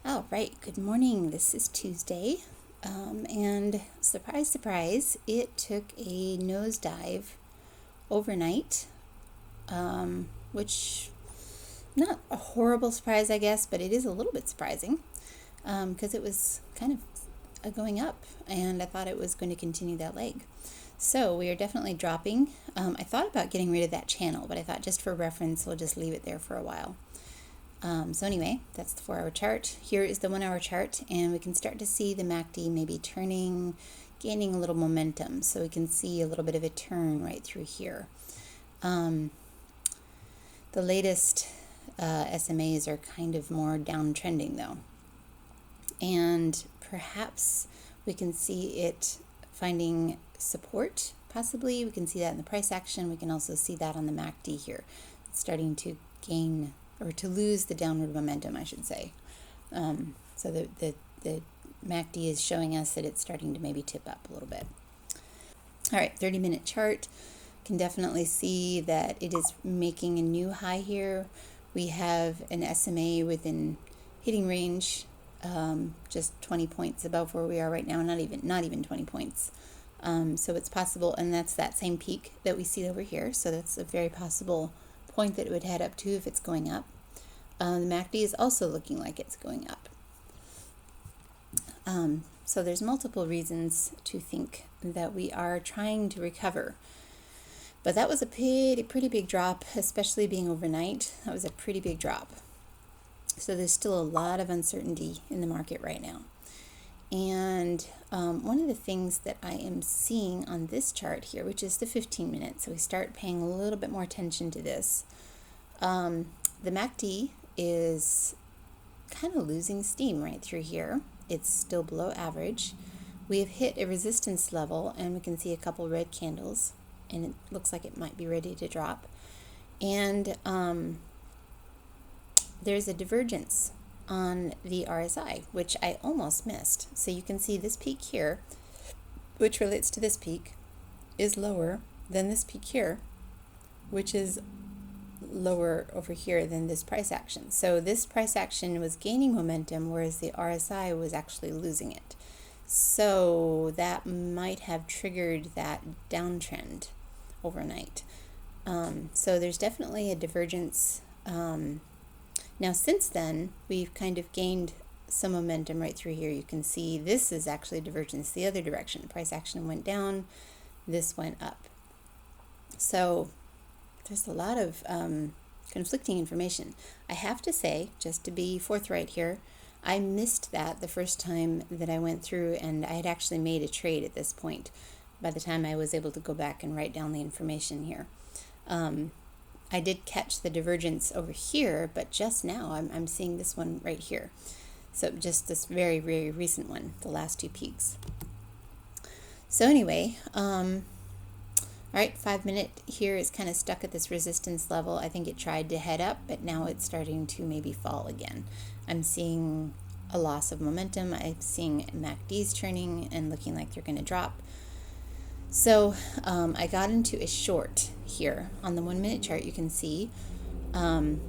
All right, good morning. This is Tuesday, and surprise, surprise, it took a nosedive overnight, which not a horrible surprise, I guess, but it is a little bit surprising because it was kind of going up, and I thought it was going to continue that leg. So we are definitely dropping. I thought about getting rid of that channel, but I thought just for reference, we'll just leave it there for a while. So anyway, that's the 4-hour chart. Here is the 1-hour chart, and we can start to see the MACD maybe turning, gaining a little momentum. So we can see a little bit of a turn right through here. The latest SMAs are kind of more downtrending though. And perhaps we can see it finding support, possibly. We can see that in the price action. We can also see that on the MACD here. It's starting to gain or to lose the downward momentum, I should say. So the MACD is showing us that it's starting to maybe tip up a little bit. All right, 30-minute chart. Can definitely see that it is making a new high here. We have an SMA within hitting range, just 20 points above where we are right now, not even 20 points. So it's possible, and that's that same peak that we see over here. So that's a very possible point that it would head up to if it's going up. The MACD is also looking like it's going up. So there's multiple reasons to think that we are trying to recover. But that was a pretty big drop, especially being overnight. That was a pretty big drop. So there's still a lot of uncertainty in the market right now. And one of the things that I am seeing on this chart here, which is the 15 minutes, so we start paying a little bit more attention to this. The MACD is kind of losing steam right through here. It's still below average. We have hit a resistance level, and we can see a couple red candles, and it looks like it might be ready to drop. And there's a divergence on the RSI, which I almost missed. So you can see this peak here, which relates to this peak, is lower than this peak here, which is lower over here than this price action. So this price action was gaining momentum, whereas the RSI was actually losing it. So that might have triggered that downtrend overnight. So there's definitely a divergence. Now since then, we've kind of gained some momentum right through here. You can see this is actually divergence the other direction. Price action went down, this went up. So there's a lot of conflicting information. I have to say, just to be forthright here, I missed that the first time that I went through, and I had actually made a trade at this point by the time I was able to go back and write down the information here. I did catch the divergence over here, but just now I'm seeing this one right here. So just this very, very recent one, the last two peaks. So anyway, all right, 5-minute here is kind of stuck at this resistance level. I think it tried to head up, but now it's starting to maybe fall again. I'm seeing a loss of momentum. I'm seeing MACDs turning and looking like they're going to drop. So I got into a short here on the 1-minute chart. You can see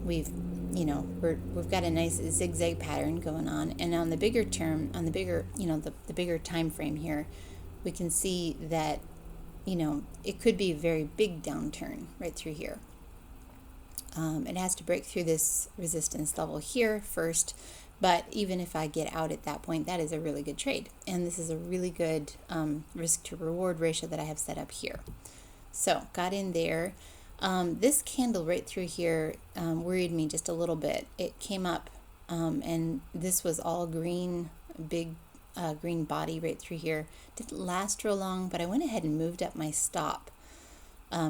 we've got a nice zigzag pattern going on, and on the bigger term, on the bigger the bigger time frame here, we can see that it could be a very big downturn right through here. It has to break through this resistance level here first, but even if I get out at that point, that is a really good trade. And this is a really good risk to reward ratio that I have set up here. So got in there. This candle right through here worried me just a little bit. It came up and this was all green, big green body right through here. Didn't last real long, but I went ahead and moved up my stop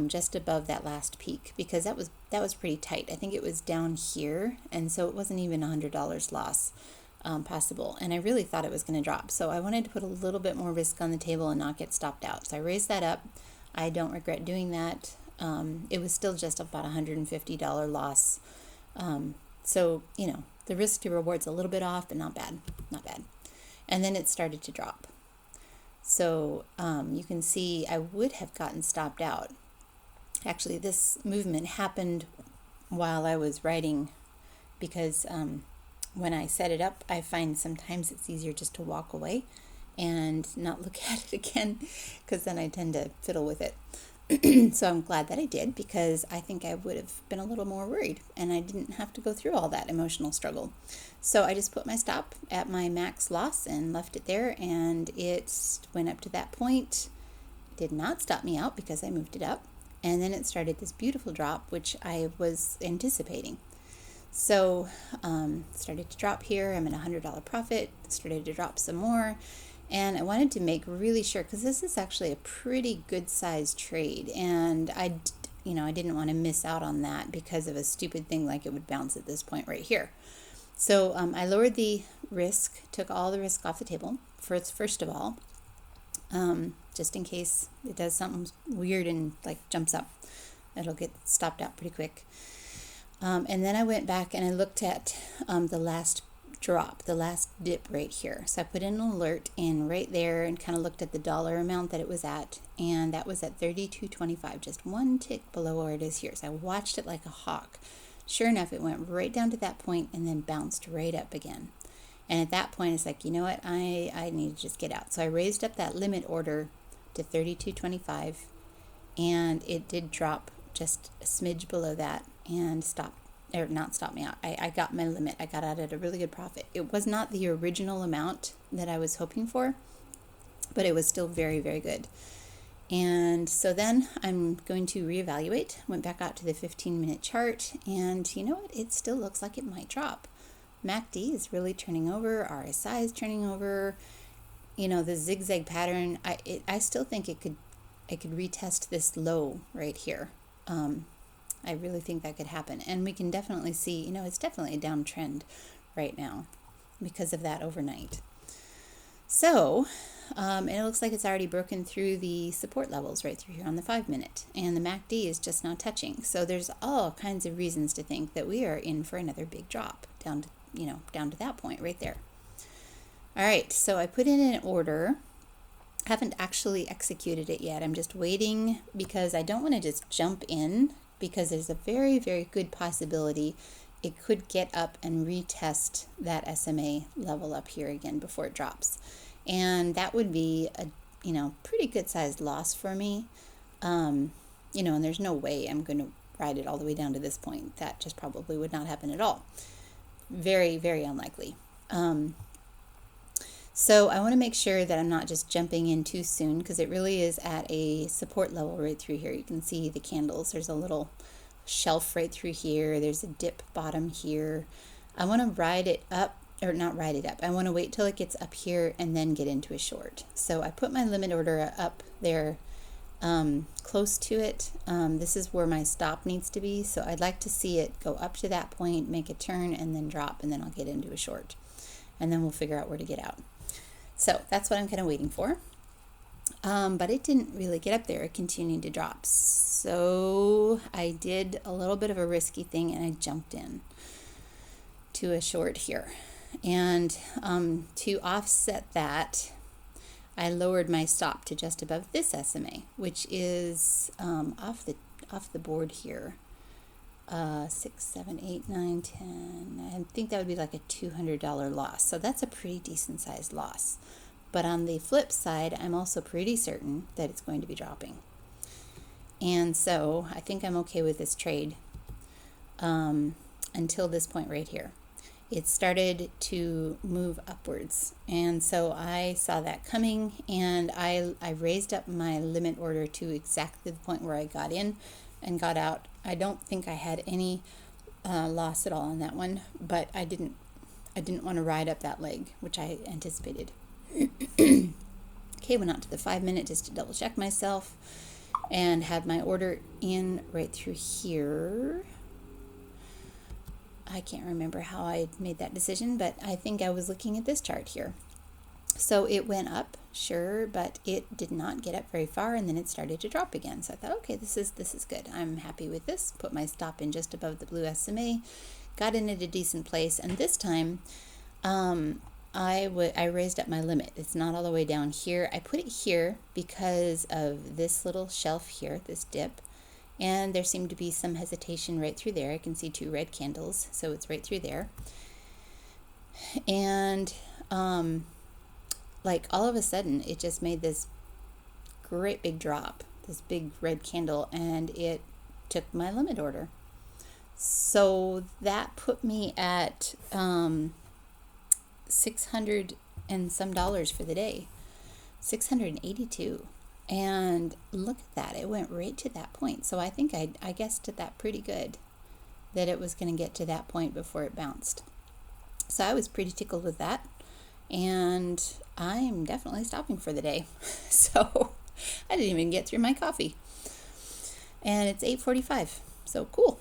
just above that last peak, because that was pretty tight. I think it was down here, and so it wasn't even $100 loss possible, and I really thought it was going to drop. So I wanted to put a little bit more risk on the table and not get stopped out. So I raised that up. I don't regret doing that. It was still just about $150 loss. So the risk to reward's a little bit off, but not bad, not bad. And then it started to drop. So you can see I would have gotten stopped out. Actually, this movement happened while I was writing, because when I set it up, I find sometimes it's easier just to walk away and not look at it again, because then I tend to fiddle with it. So I'm glad that I did, because I think I would have been a little more worried and I didn't have to go through all that emotional struggle. So I just put my stop at my max loss and left it there, and it went up to that point. Did not stop me out because I moved it up, and then it started this beautiful drop, which I was anticipating. So started to drop here. I'm at $100 profit. Started to drop some more, and I wanted to make really sure, because this is actually a pretty good sized trade, and I didn't want to miss out on that because of a stupid thing like it would bounce at this point right here. So I lowered the risk, took all the risk off the table first of all, just in case it does something weird and like jumps up. It'll get stopped out pretty quick. And then I went back and I looked at the last drop, the last dip right here. So I put in an alert in right there and kind of looked at the dollar amount that it was at, and that was at 32.25, just one tick below where it is here. So I watched it like a hawk. Sure enough, it went right down to that point and then bounced right up again. And at that point, it's like, you know what, I need to just get out. So I raised up that limit order to 32.25, and it did drop just a smidge below that and not stop me out. I got my limit. I got out at a really good profit. It was not the original amount that I was hoping for, but it was still very, very good. And so then I'm going to reevaluate. Went back out to the 15-minute chart, and you know what? It still looks like it might drop. MACD is really turning over. RSI is turning over. You know, the zigzag pattern, I still think I could retest this low right here. I really think that could happen. And we can definitely see, it's definitely a downtrend right now because of that overnight. So it looks like it's already broken through the support levels right through here on the 5-minute. And the MACD is just now touching. So there's all kinds of reasons to think that we are in for another big drop down to that point right there. All right, so I put in an order. Haven't actually executed it yet. I'm just waiting because I don't want to just jump in, because there's a very, very good possibility it could get up and retest that SMA level up here again before it drops. And that would be a pretty good sized loss for me. And there's no way I'm going to ride it all the way down to this point. That just probably would not happen at all. Very, very unlikely. So I want to make sure that I'm not just jumping in too soon, because it really is at a support level right through here. You can see the candles. There's a little shelf right through here. There's a dip bottom here. I want to ride it up, or not ride it up. I want to wait till it gets up here and then get into a short. So I put my limit order up there close to it. This is where my stop needs to be. So I'd like to see it go up to that point, make a turn, and then drop, and then I'll get into a short. And then we'll figure out where to get out. So that's what I'm kind of waiting for. But it didn't really get up there. It continued to drop. So I did a little bit of a risky thing, and I jumped in to a short here. And to offset that, I lowered my stop to just above this SMA, which is off the board here. 6, 7, 8, 9, 10. I think that would be like a $200 loss. So that's a pretty decent sized loss. But on the flip side, I'm also pretty certain that it's going to be dropping. And so I think I'm okay with this trade until this point right here. It started to move upwards. And so I saw that coming, and I raised up my limit order to exactly the point where I got in and got out. I don't think I had any loss at all on that one, but I didn't want to ride up that leg, which I anticipated. Okay, went out to the 5-minute just to double check myself, and had my order in right through here. I can't remember how I made that decision, but I think I was looking at this chart here. So it went up, sure, but it did not get up very far, and then it started to drop again. So I thought, okay, this is good. I'm happy with this. Put my stop in just above the blue SMA, got in at a decent place, and this time I raised up my limit. It's not all the way down here. I put it here because of this little shelf here, this dip, and there seemed to be some hesitation right through there. I can see 2 red candles, so it's right through there. And like all of a sudden it just made this great big drop, this big red candle, and it took my limit order. So that put me at 600 and some dollars for the day, 682. And look at that, it went right to that point. So I think I guessed at that pretty good, that it was going to get to that point before it bounced. So I was pretty tickled with that, and I'm definitely stopping for the day. So I didn't even get through my coffee, and it's 8:45. So cool.